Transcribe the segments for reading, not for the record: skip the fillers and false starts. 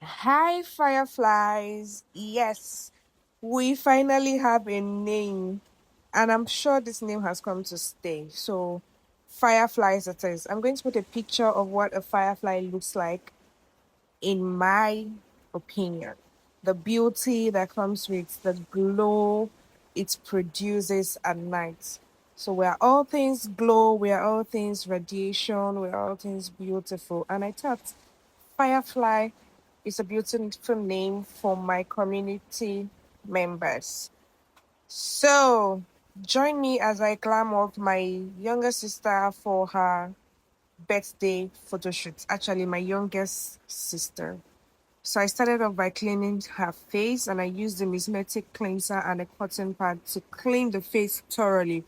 Hi, fireflies. Yes, we finally have a name, and I'm sure this name has come to stay. So, fireflies it is. I'm going to put a picture of what a firefly looks like, in my opinion. The beauty that comes with the glow it produces at night. So, we are all things glow, we are all things radiation, we are all things beautiful. And I thought, Firefly is a beautiful name for my community members. So, join me as I glam up my younger sister for her birthday photo shoot. Actually, my youngest sister. So, I started off by cleaning her face and I used the cosmetic cleanser and a cotton pad to clean the face thoroughly.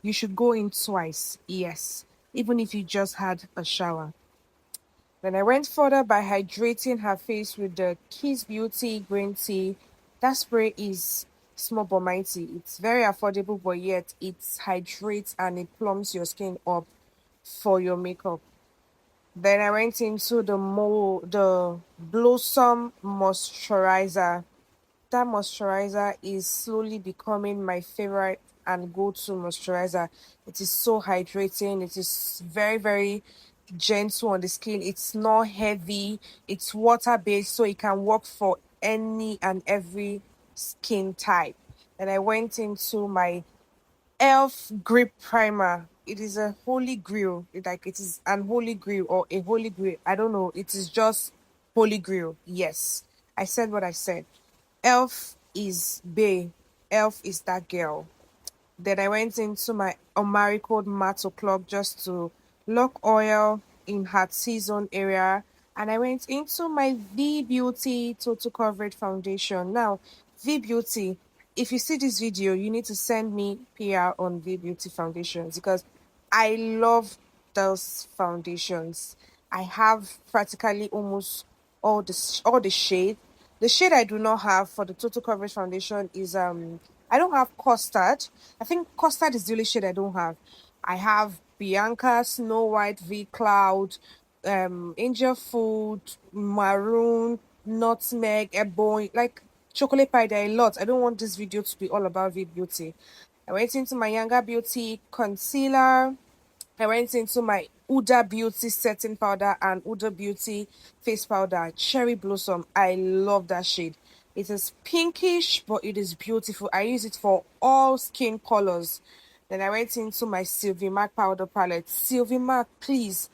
You should go in twice, yes, even if you just had a shower. Then I went further by hydrating her face with the Kiss Beauty green tea. That spray is small but mighty. It's very affordable, but yet it hydrates and it plumps your skin up for your makeup. Then I went into the Blossom moisturizer. That moisturizer is slowly becoming my favorite and go-to moisturizer. It is so hydrating. It is very, very gentle on the skin. It's not heavy. It's water-based, so it can work for any and every skin type. And I went into my Elf Grip Primer. It is a holy grail. It is an holy grail or a holy grail. I don't know. It is just holy grail. Yes. I said what I said. Elf is Bay. Elf is that girl. Then I went into my Omari Code Matte O'Clock just to lock oil in her T-zone area. And I went into my V Beauty Total Coverage Foundation. Now, V Beauty, if you see this video, you need to send me PR on V Beauty Foundations because I love those foundations. I have practically almost all the shade. The shade I do not have for the Total Coverage Foundation is I don't have custard. I think custard is the only shade I don't have. I have Bianca, Snow White, V Cloud, Angel Food, Maroon, Nutmeg, Ebony, like chocolate pie. There are a lot. I don't want this video to be all about V Beauty. I went into my Younger Beauty concealer. I went into my Uda Beauty setting powder and Uda Beauty face powder, Cherry Blossom. I love that shade. It is pinkish, but it is beautiful. I use it for all skin colors. Then I went into my Sylvie Mac powder palette. Sylvie Mac, please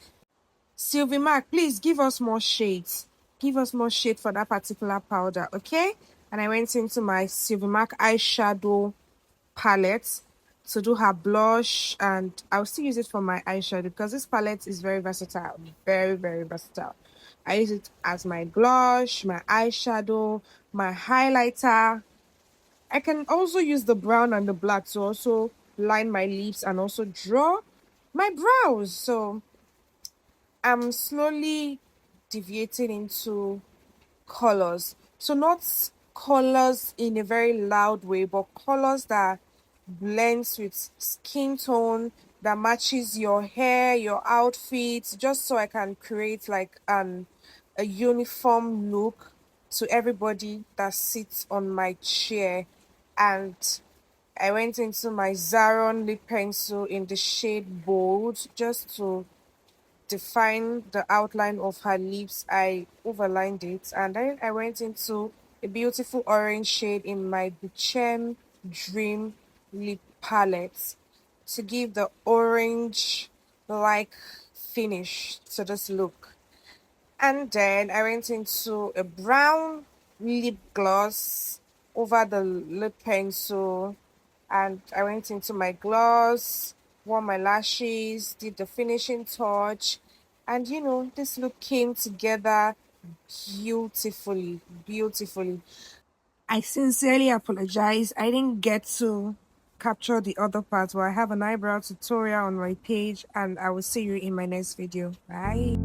give us more shades. Give us more shade for that particular powder, okay? And I went into my Sylvie Mac eyeshadow palette to do her blush, and I'll still use it for my eyeshadow because this palette is very versatile, very, very versatile. I use it as my blush, my eyeshadow, my highlighter. I can also use the brown and the black to also line my lips and also draw my brows. So I'm slowly deviating into colors. So not colors in a very loud way, but colors that blends with skin tone, that matches your hair, your outfit, just so I can create like a uniform look to everybody that sits on my chair. And I went into my Zaron lip pencil in the shade bold just to define the outline of her lips. I overlined it, and then I went into a beautiful orange shade in my Buchem Dream lip palette to give the orange like finish to this look. And then I went into a brown lip gloss over the lip pencil, and I went into my gloss, wore my lashes, did the finishing touch, and this look came together beautifully, beautifully. I sincerely apologize. I didn't get to capture the other part, but I have an eyebrow tutorial on my page, and I will see you in my next video. Bye.